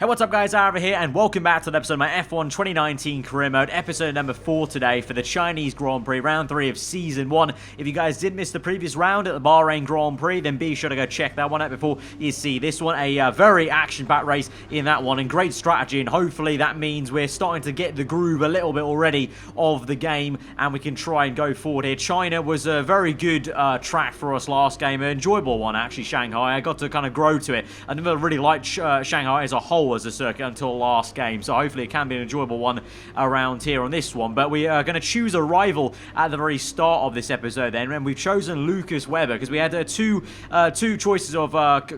Hey, what's up guys, Aarava here, and welcome back to the episode of my F1 2019 career mode, episode number 4 today for the Chinese Grand Prix, round 3 of season 1. If you guys did miss the previous round at the Bahrain Grand Prix, then be sure to go check that one out before you see this one. A very action-packed race in that one, and great strategy, and hopefully that means we're starting to get the groove a little bit already of the game, and we can try and go forward here. China was a very good track for us last game, an enjoyable one actually, Shanghai. I got to kind of grow to it. I never really liked Shanghai as a whole as a circuit until last game, so hopefully it can be an enjoyable one around here on this one. But we are going to choose a rival at the very start of this episode then, and we've chosen Lucas Weber because we had two choices of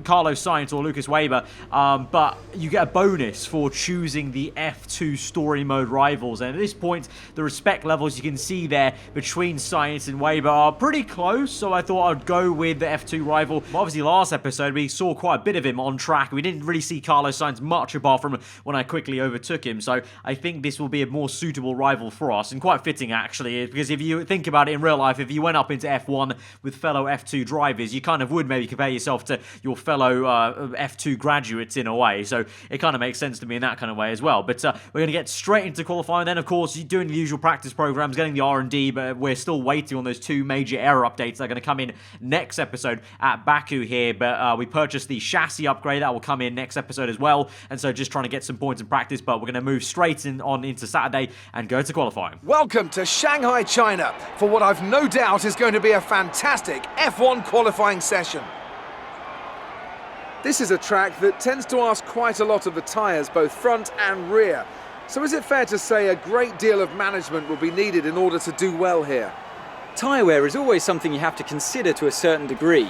Carlos Sainz or Lucas Weber, but you get a bonus for choosing the F2 story mode rivals, and at this point the respect levels you can see there between Sainz and Weber are pretty close, so I thought I'd go with the F2 rival. But obviously last episode we saw quite a bit of him on track. We didn't really see Carlos Sainz much apart from when I quickly overtook him, so I think this will be a more suitable rival for us, and quite fitting actually, because if you think about it in real life, if you went up into F1 with fellow F2 drivers, you kind of would maybe compare yourself to your fellow F2 graduates in a way, so it kind of makes sense to me in that kind of way as well. But we're going to get straight into qualifying then. Of course, you're doing the usual practice programs, getting the R&D, but we're still waiting on those 2 major error updates that are going to come in next episode at Baku here. But we purchased the chassis upgrade that will come in next episode as well, and so just trying to get some points in practice. But we're going to move straight on into Saturday and go to qualifying. Welcome to Shanghai, China, for what I've no doubt is going to be a fantastic F1 qualifying session. This is a track that tends to ask quite a lot of the tyres, both front and rear. So is it fair to say a great deal of management will be needed in order to do well here? Tyre wear is always something you have to consider to a certain degree.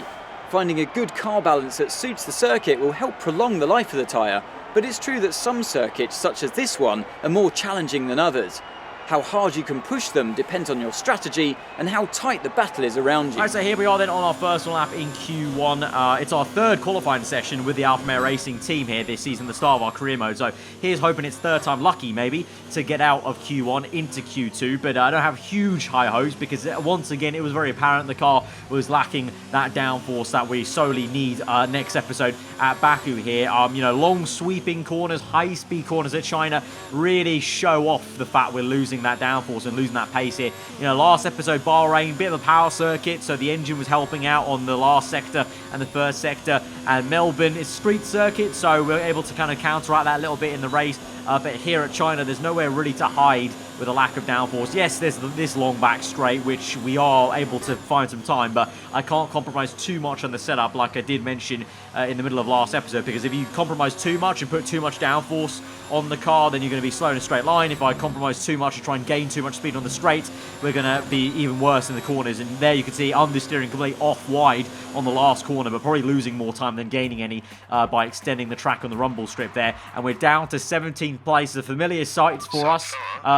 Finding a good car balance that suits the circuit will help prolong the life of the tyre, but it's true that some circuits, such as this one, are more challenging than others. How hard you can push them depends on your strategy and how tight the battle is around you. Alright, so here we are then on our first lap in Q1. It's our 3rd qualifying session with the Alfa Romeo Racing team here this season, the start of our career mode. So here's hoping it's 3rd time lucky maybe to get out of Q1 into Q2. But I don't have huge high hopes because once again it was very apparent the car was lacking that downforce that we solely need next episode at Baku here. You know, long sweeping corners, high speed corners at China really show off the fact we're losing that downforce and losing that pace here. You know, last episode Bahrain, bit of a power circuit, so the engine was helping out on the last sector and the first sector, and Melbourne is street circuit, so we're able to kind of counteract that a little bit in the race. But here at China, there's nowhere really to hide with a lack of downforce. Yes, there's this long back straight, which we are able to find some time, but I can't compromise too much on the setup like I did mention in the middle of last episode, because if you compromise too much and put too much downforce on the car, then you're going to be slow in a straight line. If I compromise too much and try and gain too much speed on the straight, we're going to be even worse in the corners. And there you can see understeering completely off wide on the last corner, but probably losing more time than gaining any by extending the track on the rumble strip there. And we're down to 17th place, a familiar sight for us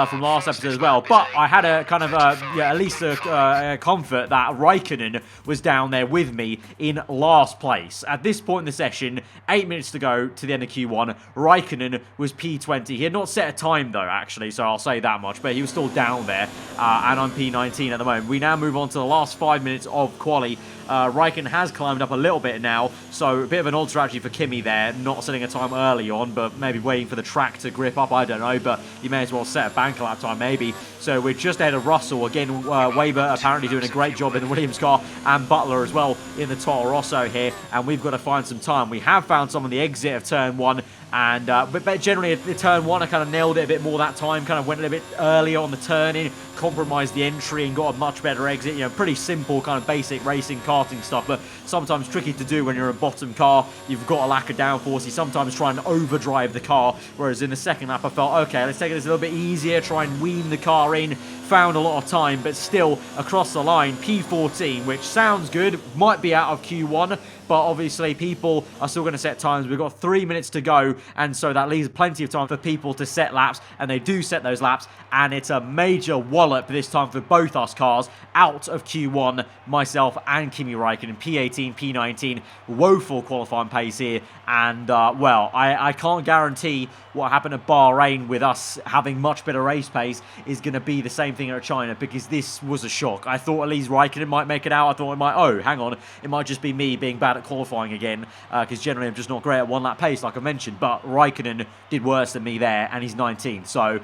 from last episode as well. But I had a kind of at least a comfort that Raikkonen was down there with me in last place. At this point in the session, 8 minutes to go to the end of Q1, Raikkonen was P20. He had not set a time though, actually, so I'll say that much, but he was still down there, and I'm P19 at the moment. We now move on to the last 5 minutes of quali. Raikkonen has climbed up a little bit now, so a bit of an odd strategy for Kimi there, not setting a time early on, but maybe waiting for the track to grip up, I don't know, but you may as well set a bank lap time maybe. So we're just ahead of Russell. Again, Weber apparently doing a great job in the Williams car, and Butler as well in the Toro Rosso here, and we've got to find some time. We have found some on the exit of turn 1, and but generally at the turn 1 I kind of nailed it a bit more that time, kind of went a little bit earlier on the turn in, compromised the entry and got a much better exit. You know, pretty simple kind of basic racing karting stuff, but sometimes tricky to do when you're a bottom car. You've got a lack of downforce. You sometimes try and overdrive the car, whereas in the second lap I felt, okay, let's take this a little bit easier, try and wean the car in. Found a lot of time, but still across the line, P14, which sounds good, might be out of Q1, but obviously people are still going to set times. We've got 3 minutes to go, and so that leaves plenty of time for people to set laps, and they do set those laps, and it's a major wallop this time for both us cars out of Q1, myself and Kimi Raikkonen, P18, P19, woeful qualifying pace here, and well, I can't guarantee what happened at Bahrain with us having much better race pace is going to be the same thing at China, because this was a shock. I thought at least Raikkonen might make it out. I thought it might, oh, hang on, it might just be me being bad at qualifying again, because generally I'm just not great at one-lap pace, like I mentioned, but Raikkonen did worse than me there, and he's 19th, so...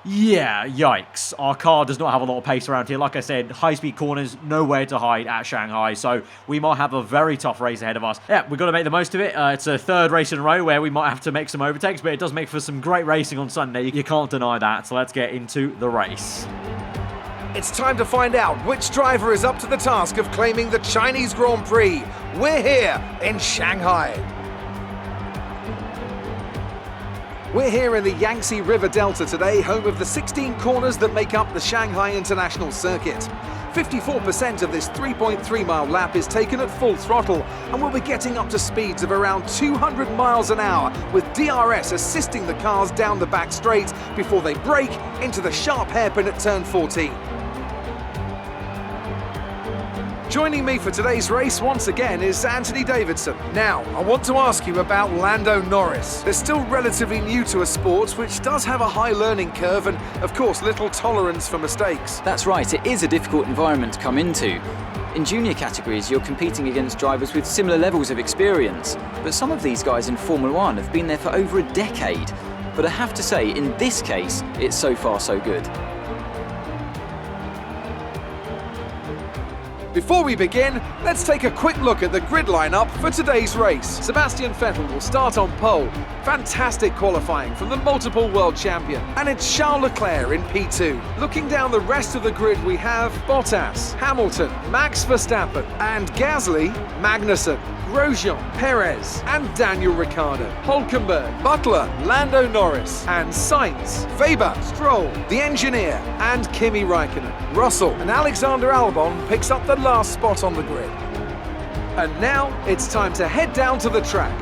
yeah, yikes. Our car does not have a lot of pace around here. Like I said, high-speed corners, nowhere to hide at Shanghai, so we might have a very tough race ahead of us. Yeah, we've got to make the most of it. It's a third race in a row where we might have to make some overtakes, but it does make for some great racing on Sunday. You can't deny that, so let's get into the race. It's time to find out which driver is up to the task of claiming the Chinese Grand Prix. We're here in Shanghai. We're here in the Yangtze River Delta today, home of the 16 corners that make up the Shanghai International Circuit. 54% of this 3.3-mile lap is taken at full throttle, and we'll be getting up to speeds of around 200 miles an hour, with DRS assisting the cars down the back straight before they brake into the sharp hairpin at turn 14. Joining me for today's race once again is Anthony Davidson. Now, I want to ask you about Lando Norris. They're still relatively new to a sport which does have a high learning curve and, of course, little tolerance for mistakes. That's right, it is a difficult environment to come into. In junior categories, you're competing against drivers with similar levels of experience, but some of these guys in Formula 1 have been there for over a decade. But I have to say, in this case, it's so far so good. Before we begin, let's take a quick look at the grid lineup for today's race. Sebastian Vettel will start on pole. Fantastic qualifying from the multiple world champion. And it's Charles Leclerc in P2. Looking down the rest of the grid, we have Bottas, Hamilton, Max Verstappen, and Gasly, Magnussen, Grosjean, Perez, and Daniel Ricciardo, Hülkenberg, Butler, Lando Norris, and Sainz, Weber, Stroll, the engineer, and Kimi Raikkonen. Russell and Alexander Albon picks up the last spot on the grid. And now it's time to head down to the track.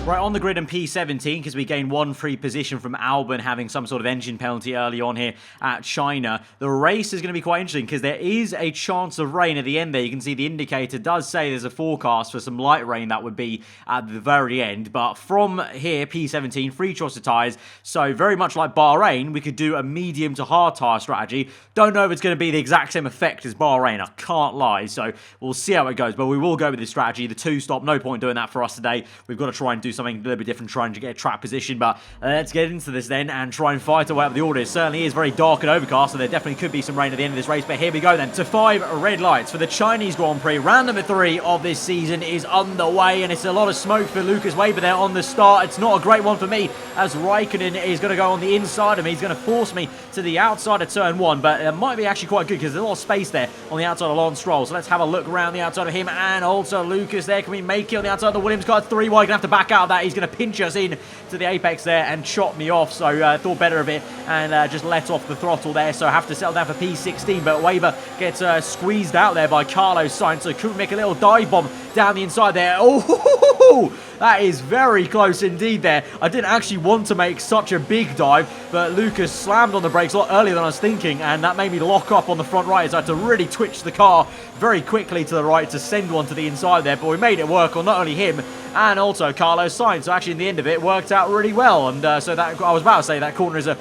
Right, on the grid in P17, because we gained one free position from Albon having some sort of engine penalty early on here at China. The race is going to be quite interesting because there is a chance of rain at the end there. You can see the indicator does say there's a forecast for some light rain that would be at the very end. But from here, P17, free choice of tyres. So very much like Bahrain, we could do a medium to hard tyre strategy. Don't know if it's going to be the exact same effect as Bahrain, I can't lie. So we'll see how it goes. But we will go with this strategy. The two-stop, no point doing that for us today. We've got to try and do something a little bit different, trying to get a track position, but let's get into this then and try and fight our way up the order. It certainly is very dark and overcast, so there definitely could be some rain at the end of this race, but here we go then to 5 red lights for the Chinese Grand Prix. Round number 3 of this season is underway, and it's a lot of smoke for Lucas Weber there on the start. It's not a great one for me, as Raikkonen is going to go on the inside of me. He's going to force me to the outside of turn 1, but it might be actually quite good because there's a lot of space there on the outside of Lance Stroll, so let's have a look around the outside of him, and also Lucas there. Can we make it on the outside of the Williams car? 3 wide, going to have to back out of that. He's going to pinch us in to the apex there and chop me off, so thought better of it and just let off the throttle there, so I have to settle down for P16, but Weber gets squeezed out there by Carlos Sainz, so could we make a little dive bomb down the inside there? Oh, that is very close indeed there. I didn't actually want to make such a big dive, but Lucas slammed on the brakes a lot earlier than I was thinking, and that made me lock up on the front right, so I had to really twitch the car very quickly to the right to send one to the inside there, but we made it work on not only him and also Carlos Sainz, so actually in the end of it worked out really well, and so that I was about to say that corner is a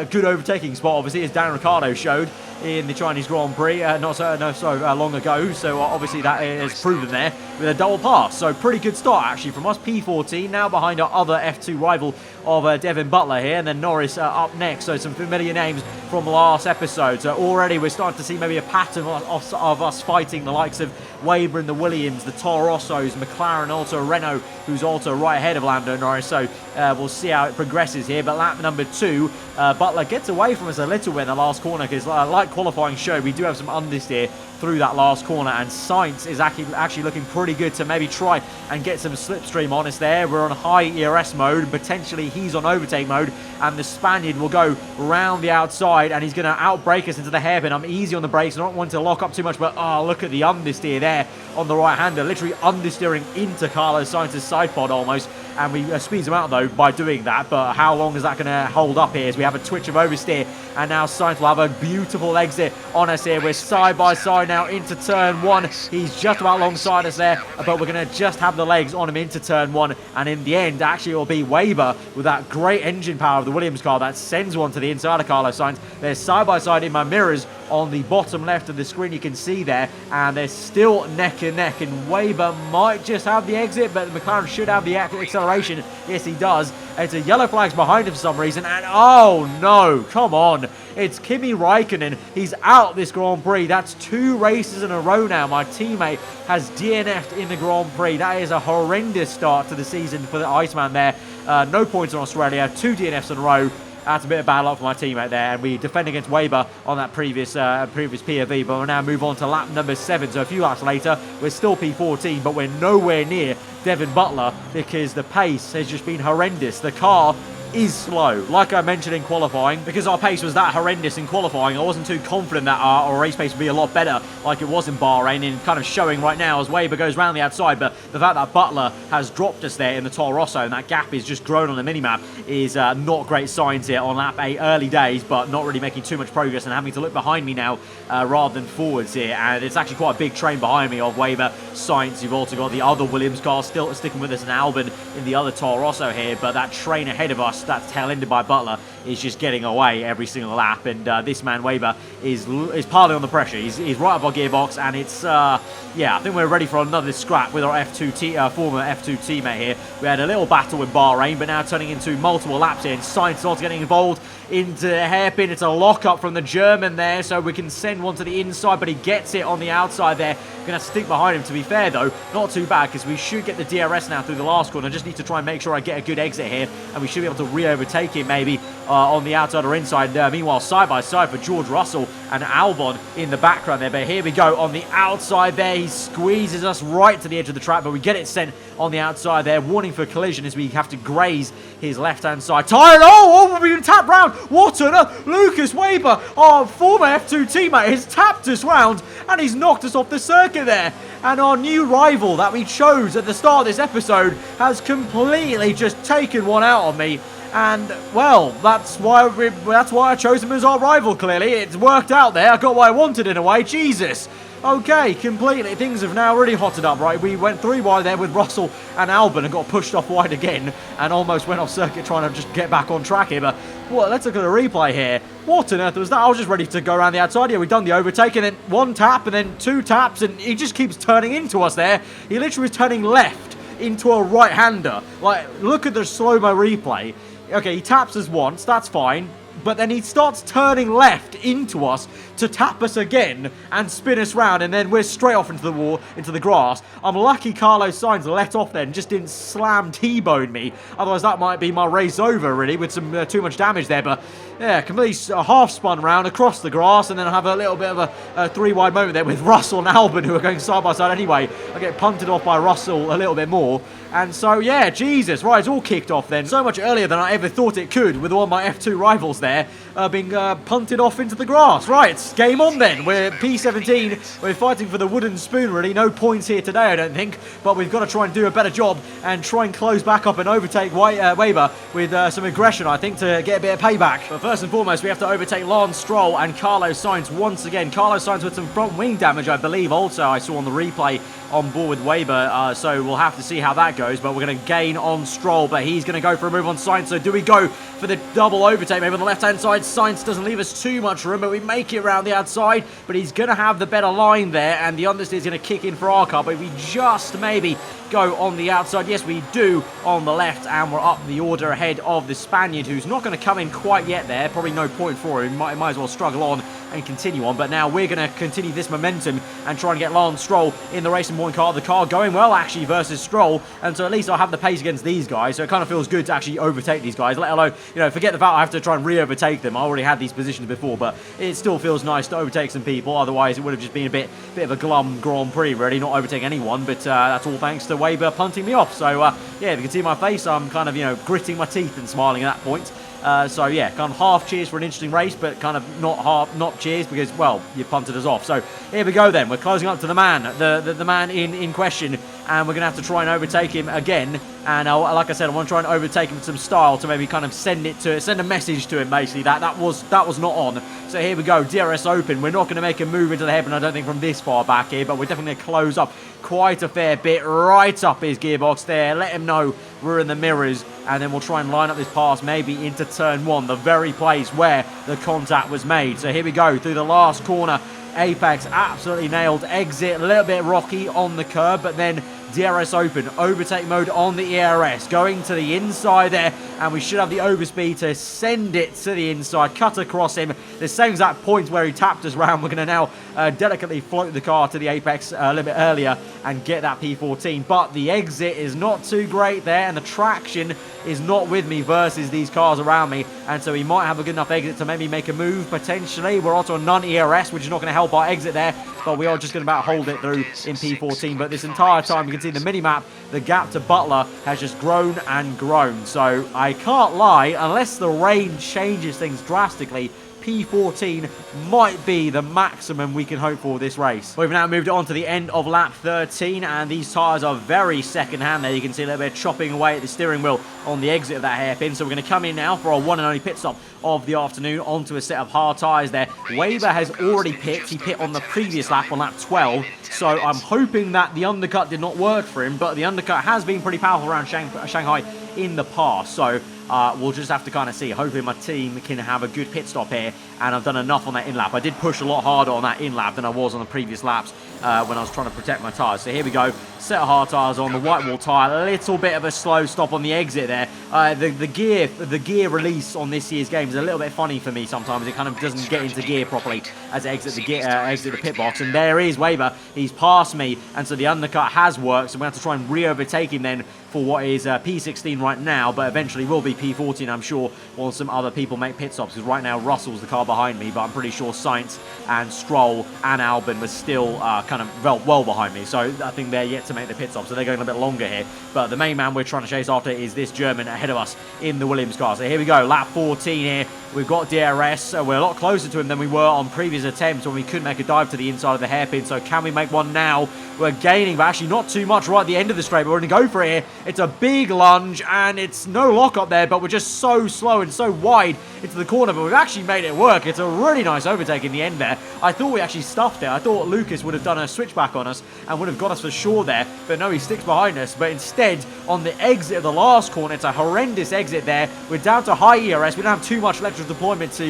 good overtaking spot, obviously, as Dan Ricciardo showed in the Chinese Grand Prix not so long ago, so obviously that is proven there with a double pass, so pretty good start actually from us. P14 now behind our other F2 rival of Devin Butler here, and then Norris up next, so some familiar names from last episode. So already we're starting to see maybe a pattern of us fighting the likes of Weber and the Williams, the Toro Rossos, McLaren, also Renault, who's also right ahead of Lando Norris, so we'll see how it progresses here. But lap number 2, Butler gets away from us a little bit in the last corner, because like qualifying showed, we do have some understeer through that last corner, and Sainz is actually looking pretty good to maybe try and get some slipstream on us there. We're on high ERS mode, potentially he's on overtake mode, and the Spaniard will go round the outside, and he's going to outbrake us into the hairpin. I'm easy on the brakes, I don't want to lock up too much, but look at the understeer there on the right-hander, literally understeering into Carlos Sainz's side pod almost, and we squeeze him out though by doing that. But how long is that going to hold up here, as we have a twitch of oversteer, and now Sainz will have a beautiful exit on us here. We're side by side now into turn 1. He's just about alongside us there, but we're going to just have the legs on him into turn 1, and in the end actually it will be Weber with that great engine power of the Williams car that sends one to the inside of Carlos Sainz. They're side by side in my mirrors on the bottom left of the screen. You can see there, and they're still neck and neck, and Weber might just have the exit, but McLaren should have the acceleration. Yes, he does. It's a yellow flags behind him for some reason, and oh no, come on. It's Kimi Raikkonen. He's out this Grand Prix. That's 2 races in a row now. My teammate has DNF'd in the Grand Prix. That is a horrendous start to the season for the Iceman there. No points in Australia, 2 DNFs in a row. That's a bit of bad luck for my teammate there, and we defend against Weber on that previous POV, but we'll now move on to lap number 7. So a few laps later, we're still P14, but we're nowhere near Devin Butler because the pace has just been horrendous. The car is slow, like I mentioned in qualifying. Because our pace was that horrendous in qualifying, I wasn't too confident that our race pace would be a lot better like it was in Bahrain, and kind of showing right now as Weber goes round the outside. But the fact that Butler has dropped us there in the Toro Rosso and that gap is just grown on the minimap is not great signs here on lap 8. Early days, but not really making too much progress, and having to look behind me now rather than forwards here. And it's actually quite a big train behind me of Weber, Sainz. You've also got the other Williams car still sticking with us, and Albon in the other Toro Rosso here. But that train ahead of us, that's tail-ended by Butler, is just getting away every single lap, and this man Weber is piling on the pressure. He's right up our gearbox, and it's yeah, I think we're ready for another scrap with our former F2 teammate here. We had a little battle with Bahrain, but now turning into multiple laps here, and Sainz not getting involved into the hairpin. It's a lock-up from the German there, so we can send one to the inside, but he gets it on the outside there. Gonna have to stick behind him. To be fair though, not too bad, because we should get the DRS now through the last corner. I just need to try and make sure I get a good exit here, and we should be able to re-overtake him maybe on the outside or inside. Meanwhile, side by side for George Russell and Albon in the background there. But here we go on the outside there. He squeezes us right to the edge of the track, but we get it sent on the outside there. Warning for collision as we have to graze his left-hand side tire. Oh, we've been tapped round. What on earth? Lucas Weber, our former F2 teammate, has tapped us round, and he's knocked us off the circuit there. And our new rival that we chose at the start of this episode has completely just taken one out of me. And, well, that's why I chose him as our rival, clearly. It's worked out there. I got what I wanted in a way. Jesus. Okay, completely. Things have now really hotted up, right? We went 3 wide there with Russell and Albon and got pushed off wide again and almost went off circuit trying to just get back on track here. But, well, let's look at the replay here. What on earth was that? I was just ready to go around the outside. Yeah, we've done the overtake, and then 1 tap and then 2 taps, and he just keeps turning into us there. He literally was turning left into a right-hander. Like, look at the slow-mo replay. Okay, he taps us once, that's fine. But then he starts turning left into us to tap us again and spin us round, and then we're straight off into the wall, into the grass. I'm lucky Carlos Sainz let off then, just didn't slam T-bone me. Otherwise, that might be my race over, really, with some too much damage there. But yeah, completely half spun round across the grass, and then I have a little bit of a 3-wide moment there with Russell and Albon, who are going side by side anyway. I get punted off by Russell a little bit more. And so, yeah, Jesus, right, it's all kicked off then. So much earlier than I ever thought it could, with all my F2 rivals there being punted off into the grass. Right, it's game on then. We're P17. We're fighting for the wooden spoon, really. No points here today, I don't think. But we've got to try and do a better job and try and close back up and overtake Weber with some aggression, I think, to get a bit of payback. But first and foremost, we have to overtake Lance Stroll and Carlos Sainz once again. Carlos Sainz with some front wing damage, I believe, also I saw on the replay on board with Weber, so we'll have to see how that goes. But we're going to gain on Stroll, but he's going to go for a move on Sainz. So do we go for the double overtake maybe on the left-hand side? Sainz doesn't leave us too much room, but we make it around the outside. But he's going to have the better line there, and the understeer is going to kick in for our car. But we just maybe go on the outside. Yes, we do on the left, and we're up the order ahead of the Spaniard, who's not going to come in quite yet there. Probably no point for him. Might as well struggle on and continue on. But now we're going to continue this momentum and try and get Lance Stroll in the Racing Point car. The car going well, actually, versus Stroll. And so at least I'll have the pace against these guys. So it kind of feels good to actually overtake these guys, let alone, you know, forget the fact I have to try and re-overtake them. I already had these positions before, but it still feels nice to overtake some people. Otherwise, it would have just been a bit of a glum Grand Prix, really, not overtaking anyone. But that's all thanks to Weber punting me off. So, yeah, if you can see my face, I'm kind of, you know, gritting my teeth and smiling at that point. So yeah, kind of half cheers for an interesting race, but kind of not cheers because, well, you punted us off. So here we go then. We're closing up to the man, the man in question. and we're going to have to try and overtake him again. And like I said, I want to try and overtake him with some style to maybe kind of send a message to him, basically. That was not on. So here we go, DRS open. We're not going to make a move into the hairpin, I don't think, from this far back here, but we're definitely going to close up quite a fair bit right up his gearbox there. Let him know we're in the mirrors, and then we'll try and line up this pass maybe into turn 1, the very place where the contact was made. So here we go, through the last corner. Apex absolutely nailed. Exit, a little bit rocky on the curb, but then DRS open, overtake mode on the ERS, going to the inside there, and we should have the overspeed to send it to the inside, cut across him. The same exact point where he tapped us round. We're going to now delicately float the car to the apex a little bit earlier and get that P14, but the exit is not too great there, and the traction is not with me versus these cars around me, and so he might have a good enough exit to maybe make a move potentially. We're also on non-ERS, which is not going to help our exit there, but we are just going to about hold it through in P14. But this entire time, you can see the mini-map, the gap to Butler has just grown and grown. So I can't lie, unless the rain changes things drastically, P14 might be the maximum we can hope for this race. We've now moved on to the end of lap 13, and these tyres are very second-hand there. You can see a little bit of chopping away at the steering wheel on the exit of that hairpin. So we're going to come in now for our one and only pit stop of the afternoon onto a set of hard tyres there. Weber has already pit. He pit on the previous lap, on lap 12. So I'm hoping that the undercut did not work for him, but the undercut has been pretty powerful around Shanghai in the past. So we'll just have to kind of see. Hopefully my team can have a good pit stop here, and I've done enough on that in-lap. I did push a lot harder on that in-lap than I was on the previous laps when I was trying to protect my tyres. So here we go. Set of hard tyres on the white wall tyre. A little bit of a slow stop on the exit there. The gear release on this year's game is a little bit funny for me sometimes. It kind of doesn't get into gear properly as it exits the pit box. And there is Weber. He's passed me, and so the undercut has worked. So we have to try and re-overtake him then for what is P16 right now, but eventually will be P14, I'm sure, once some other people make pit stops, because right now Russell's the car behind me, but I'm pretty sure Sainz and Stroll and Albon were still kind of well behind me, so I think they're yet to make the pit stop, so they're going a bit longer here. But the main man we're trying to chase after is this German ahead of us in the Williams car. So here we go, lap 14 here. We've got DRS, so we're a lot closer to him than we were on previous attempts when we couldn't make a dive to the inside of the hairpin. So can we make one now? We're gaining, but actually not too much right at the end of the straight, but we're going to go for it here. It's a big lunge, and it's no lock up there, but we're just so slow and so wide into the corner, but we've actually made it work. It's a really nice overtake in the end there. I thought we actually stuffed it. I thought Lucas would have done a switchback on us and would have got us for sure there, but no, he sticks behind us. But instead, on the exit of the last corner, it's a horrendous exit there. We're down to high ERS. We don't have too much electrical deployment to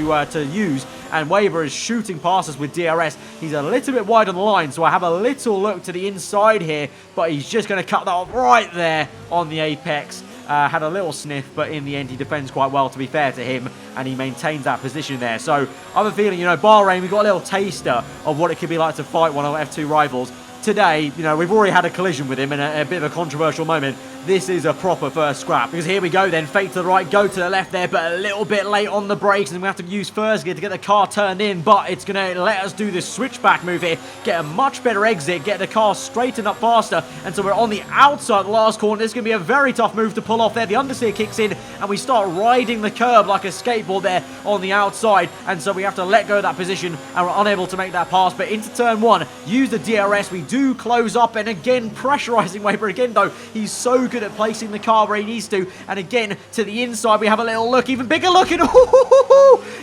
use, and Weber is shooting past us with DRS. He's a little bit wide on the line, so I have a little look to the inside here, but he's just going to cut that off right there on the apex. Had a little sniff, but in the end he defends quite well, to be fair to him, and he maintains that position there. So I have a feeling, Bahrain, we got a little taster of what it could be like to fight one of our F2 rivals. Today, we've already had a collision with him in a bit of a controversial moment. This is a proper first scrap, because here we go then, fake to the right, go to the left there, but a little bit late on the brakes, and we have to use first gear to get the car turned in, but it's going to let us do this switchback move here, get a much better exit, get the car straightened up faster, and so we're on the outside of the last corner. This is going to be a very tough move to pull off there. The understeer kicks in, and we start riding the curb like a skateboard there on the outside, and so we have to let go of that position, and we're unable to make that pass, but into turn 1, use the DRS, we do close up, and again, pressurizing Weber again though. He's so good at placing the car where he needs to, and again, to the inside, we have a little look, even bigger look, and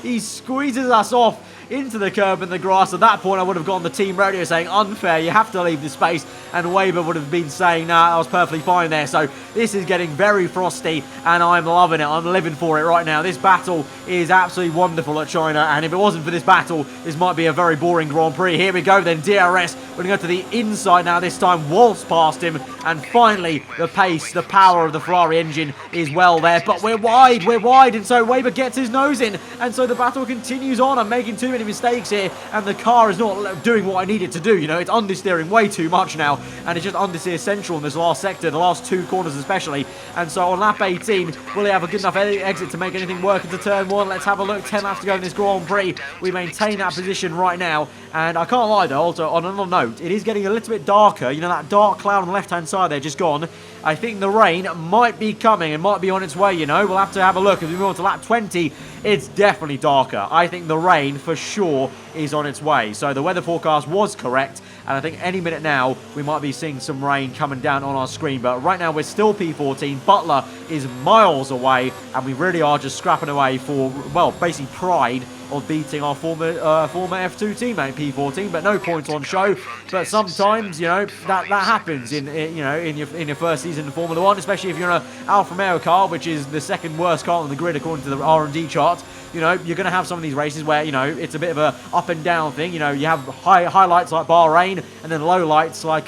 he squeezes us off into the curb and the grass. At that point, I would have gone the team radio saying, unfair, you have to leave the space, and Weber would have been saying, nah, I was perfectly fine there. So this is getting very frosty, and I'm loving it. I'm living for it right now. This battle is absolutely wonderful at China, and if it wasn't for this battle, this might be a very boring Grand Prix. Here we go then, DRS. We're going to go to the inside now, this time waltz past him, and finally, the pace, the power of the Ferrari engine is well there, but we're wide, and so Weber gets his nose in, and so the battle continues on. I'm making too many mistakes here, and the car is not doing what I need it to do. It's understeering way too much now, and it's just understeer central in this last sector, the last 2 corners especially. And so on lap 18, will he have a good enough exit to make anything work into turn 1? Let's have a look. 10 laps to go in this Grand Prix. We maintain that position right now, And I can't lie though, also on another note, it is getting a little bit darker. You know, that dark cloud on the left-hand side there just gone. I think the rain might be coming and might be on its way, you know. We'll have to have a look. As we move on to lap 20, it's definitely darker. I think the rain, for sure, is on its way. So the weather forecast was correct. And I think any minute now, we might be seeing some rain coming down on our screen. But right now, we're still P14. Butler is miles away. And we really are just scrapping away for, well, basically pride of beating our former F2 teammate P14, but no points on show. But sometimes, you know, that happens in your first season in Formula One, especially if you're in an Alfa Romeo car, which is the second worst car on the grid according to the R&D chart. You know, you're going to have some of these races where, you know, it's a bit of a up and down thing. You know, you have highlights like Bahrain and then low lights like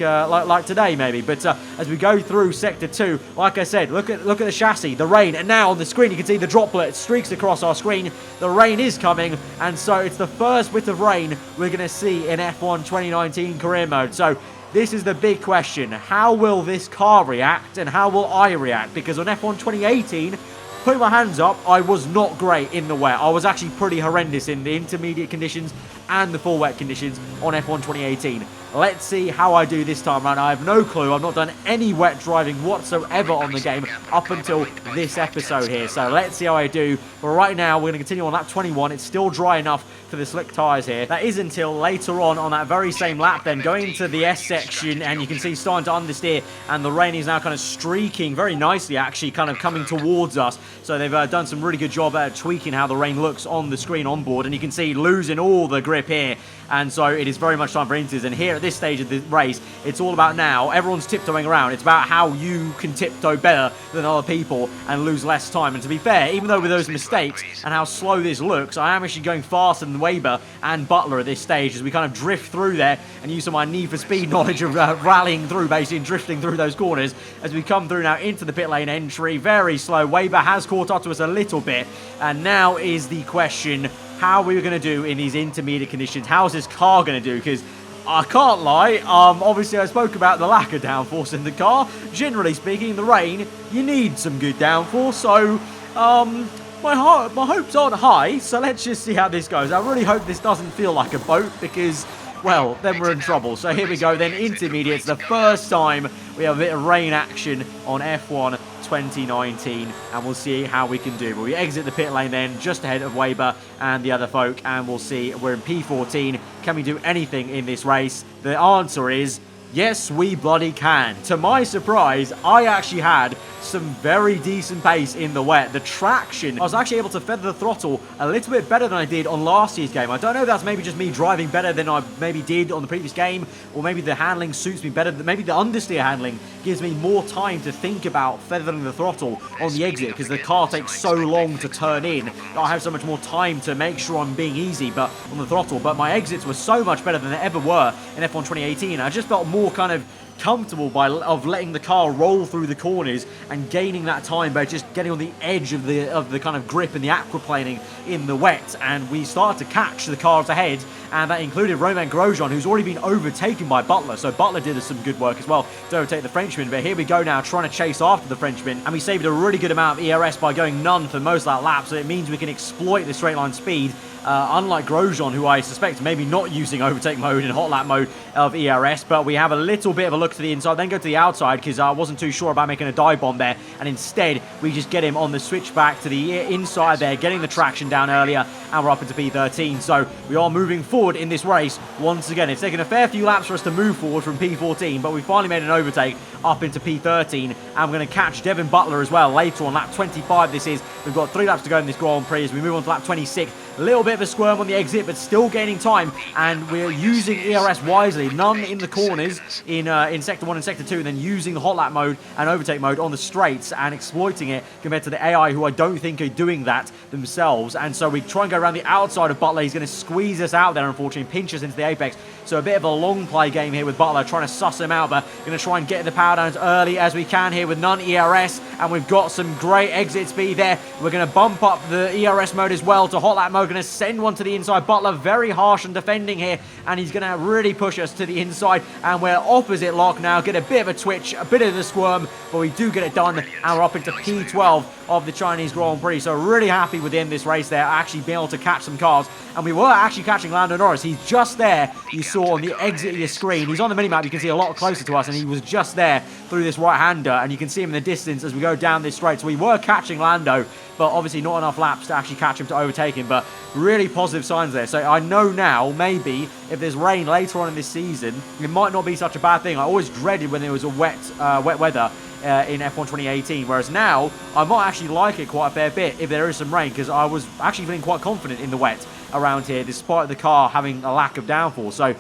today maybe. But as we go through Sector 2, like I said, look at the chassis, the rain, and now on the screen you can see the droplet streaks across our screen. The rain is coming, and so it's the first bit of rain we're going to see in F1 2019 career mode. So this is the big question. How will this car react and how will I react? Because on F1 2018, putting my hands up, I was not great in the wet. I was actually pretty horrendous in the intermediate conditions and the full wet conditions on F1 2018. Let's see how I do this time around. I have no clue. I've not done any wet driving whatsoever on the game up until this episode here. So let's see how I do. But right now, we're going to continue on lap 21. It's still dry enough for the slick tyres here. That is until later on that very same lap then, going into the S section, and you can see starting to understeer, and the rain is now kind of streaking very nicely, actually, kind of coming towards us. So they've done some really good job at tweaking how the rain looks on the screen on board, and you can see losing all the grip here. And so it is very much time for inters. And here at this stage of the race, it's all about now. Everyone's tiptoeing around. It's about how you can tiptoe better than other people and lose less time. And to be fair, even though with those mistakes and how slow this looks, I am actually going faster than Weber and Butler at this stage as we kind of drift through there and use some of my Need for Speed knowledge of rallying through, basically, and drifting through those corners as we come through now into the pit lane entry. Very slow. Weber has caught up to us a little bit. And now is the question, how are we going to do in these intermediate conditions? How is this car going to do? Because I can't lie, obviously I spoke about the lack of downforce in the car. Generally speaking, in the rain, you need some good downforce. So, my hopes aren't high. So let's just see how this goes. I really hope this doesn't feel like a boat because, well, then we're in trouble. So here we go then, intermediates. The first time we have a bit of rain action on F1 2019, and we'll see how we can do. But we exit the pit lane then, just ahead of Weber and the other folk, and we'll see. We're in P14. Can we do anything in this race? The answer is yes, we bloody can. To my surprise, I actually had some very decent pace in the wet. The traction, I was actually able to feather the throttle a little bit better than I did on last year's game. I don't know if that's maybe just me driving better than I maybe did on the previous game, or maybe the handling suits me better. Maybe the understeer handling gives me more time to think about feathering the throttle on the exit because the car takes so long to turn in. I have so much more time to make sure I'm being easy but on the throttle. But my exits were so much better than they ever were in F1 2018. I just felt more kind of comfortable of letting the car roll through the corners and gaining that time by just getting on the edge of the kind of grip and the aquaplaning in the wet. And we started to catch the cars ahead, and that included Romain Grosjean, who's already been overtaken by Butler. So Butler did some good work as well to overtake the Frenchman. But here we go now, trying to chase after the Frenchman, and we saved a really good amount of ERS by going none for most of that lap. So it means we can exploit the straight line speed. Unlike Grosjean, who I suspect maybe not using overtake mode and hot lap mode of ERS, but we have a little bit of a look to the inside, then go to the outside because I wasn't too sure about making a dive bomb there, and instead we just get him on the switchback to the inside there, getting the traction down earlier, and we're up into P13. So we are moving forward in this race once again. It's taken a fair few laps for us to move forward from P14, but we finally made an overtake up into P13, and we're going to catch Devin Butler as well later on lap 25 this is. We've got 3 laps to go in this Grand Prix as we move on to lap 26. A little bit of a squirm on the exit, but still gaining time, and we're using ERS wisely. None in the corners in Sector 1 and Sector 2, and then using the hot lap mode and overtake mode on the straights and exploiting it compared to the AI, who I don't think are doing that themselves. And so we try and go around the outside of Butler. He's going to squeeze us out there, unfortunately, pinch us into the apex. So a bit of a long play game here with Butler, trying to suss him out, but going to try and get the power down as early as we can here with none ERS, and we've got some great exit speed there. We're going to bump up the ERS mode as well to hot lap mode. Going to send one to the inside. Butler very harsh and defending here, and he's going to really push us to the inside, and we're opposite lock now. Get a bit of a twitch, a bit of the squirm, but we do get it done, and we're up into P12 of the Chinese Grand Prix. So really happy with the end of this race there, actually being able to catch some cars. And we were actually catching Lando Norris. He's just there, you saw on the exit of your screen. He's on the minimap, you can see a lot closer to us, and he was just there through this right-hander, and you can see him in the distance as we go down this straight. So we were catching Lando, but obviously not enough laps to actually catch him to overtake him, but really positive signs there. So I know now, maybe, if there's rain later on in this season, it might not be such a bad thing. I always dreaded when there was a wet weather in F1 2018, whereas now I might actually like it quite a fair bit if there is some rain, because I was actually feeling quite confident in the wet around here, despite the car having a lack of downforce. So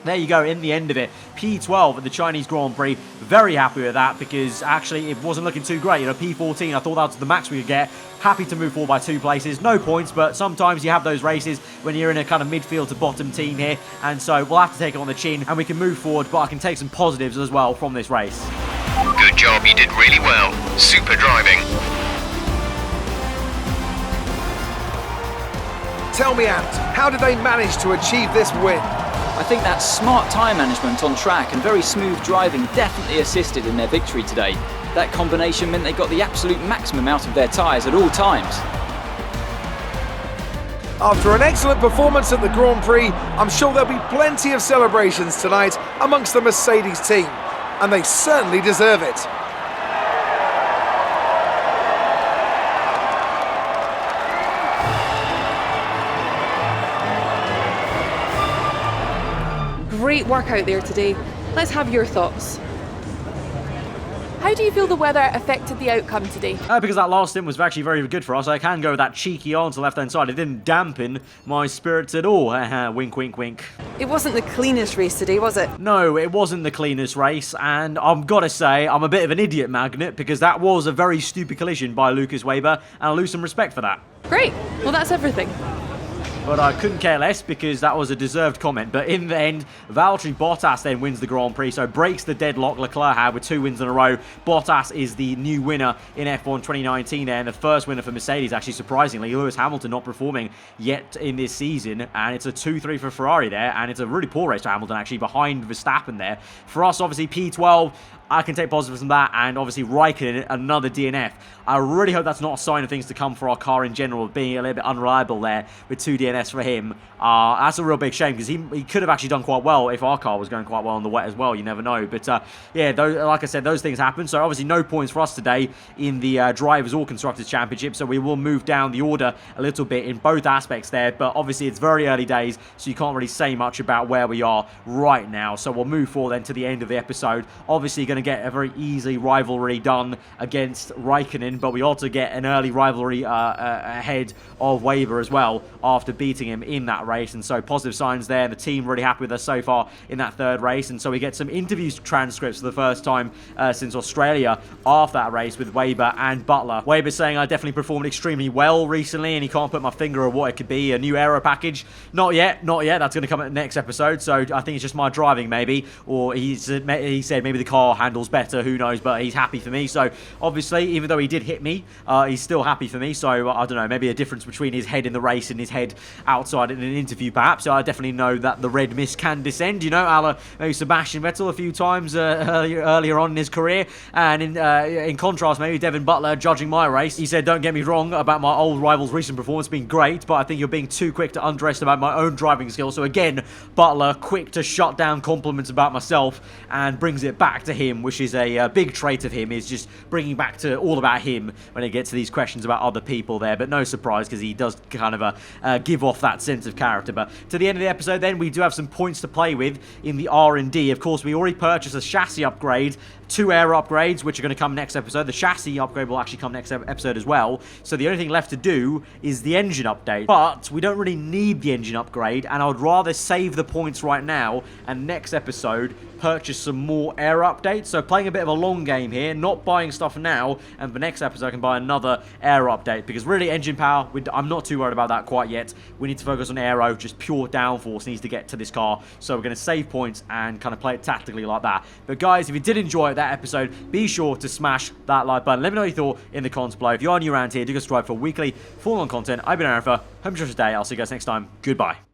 there you go, in the end of it, P12 at the Chinese Grand Prix. Very happy with that, because actually it wasn't looking too great. You know, P14, I thought that was the max we could get. Happy to move forward by 2 places. No points, but sometimes you have those races when you're in a kind of midfield to bottom team here. And so we'll have to take it on the chin, and we can move forward, but I can take some positives as well from this race. Good job, you did really well. Super driving. Tell me, Ant, how did they manage to achieve this win? I think that smart tyre management on track and very smooth driving definitely assisted in their victory today. That combination meant they got the absolute maximum out of their tyres at all times. After an excellent performance at the Grand Prix, I'm sure there'll be plenty of celebrations tonight amongst the Mercedes team, and they certainly deserve it. Great work out there today. Let's have your thoughts. How do you feel the weather affected the outcome today? Because that last stint was actually very good for us. I can go with that cheeky on to the left-hand side. It didn't dampen my spirits at all. Wink, wink, wink. It wasn't the cleanest race today, was it? No, it wasn't the cleanest race, and I've got to say, I'm a bit of an idiot magnet, because that was a very stupid collision by Lucas Weber, and I lose some respect for that. Great. Well, that's everything. But I couldn't care less, because that was a deserved comment. But in the end, Valtteri Bottas then wins the Grand Prix, so breaks the deadlock Leclerc had with 2 wins in a row. Bottas is the new winner in F1 2019 there, and the first winner for Mercedes, actually, surprisingly. Lewis Hamilton not performing yet in this season, and it's a 2-3 for Ferrari there, and it's a really poor race for Hamilton, actually, behind Verstappen there. For us, obviously, P12, I can take positives from that, and obviously Raikkonen, another DNF. I really hope that's not a sign of things to come for our car in general, being a little bit unreliable there with 2 DNFs for him. That's a real big shame, because he could have actually done quite well if our car was going quite well on the wet as well. You never know. But yeah, like I said, those things happen. So obviously no points for us today in the Drivers' or Constructors' Championship. So we will move down the order a little bit in both aspects there. But obviously it's very early days, so you can't really say much about where we are right now. So we'll move forward then to the end of the episode. Obviously going to get a very easy rivalry done against Raikkonen, but we also get an early rivalry ahead of Weber as well after beating him in that race. And so positive signs there. The team really happy with us so far in that third race, and so we get some interview transcripts for the first time since Australia after that race with Weber and Butler. Weber saying I definitely performed extremely well recently, and he can't put my finger on what it could be. A new aero package? Not yet. That's going to come at the next episode, so I think it's just my driving maybe, or he said maybe the car handles better, who knows, but he's happy for me. So obviously, even though he did hit me, he's still happy for me. So I don't know, maybe a difference between his head in the race and his head outside in an interview perhaps. So I definitely know that the red mist can descend, you know, a la maybe Sebastian Vettel a few times earlier on in his career. And in contrast, maybe Devin Butler judging my race, he said, don't get me wrong about my old rival's recent performance being great, but I think you're being too quick to underestimate my own driving skills. So again, Butler quick to shut down compliments about myself and brings it back to him, which is a big trait of him, is just bringing back to all about him when it gets to these questions about other people there. But no surprise, because he does kind of give off that sense of character. But to the end of the episode then, we do have some points to play with in the R&D. Of course, we already purchased a chassis upgrade, 2 air upgrades, which are going to come next episode. The chassis upgrade will actually come next episode as well. So the only thing left to do is the engine update. But we don't really need the engine upgrade, and I would rather save the points right now and next episode purchase some more air updates. So playing a bit of a long game here, not buying stuff now, and for next episode I can buy another air update, because really engine power, I'm not too worried about that quite yet. We need to focus on aero, just pure downforce needs to get to this car. So we're going to save points and kind of play it tactically like that. But guys, if you did enjoy that episode, be sure to smash that like button. Let me know what you thought in the comments below. If you are new around here, do subscribe for weekly full-on content. I've been Alfa. Hope you enjoyed today. I'll see you guys next time. Goodbye.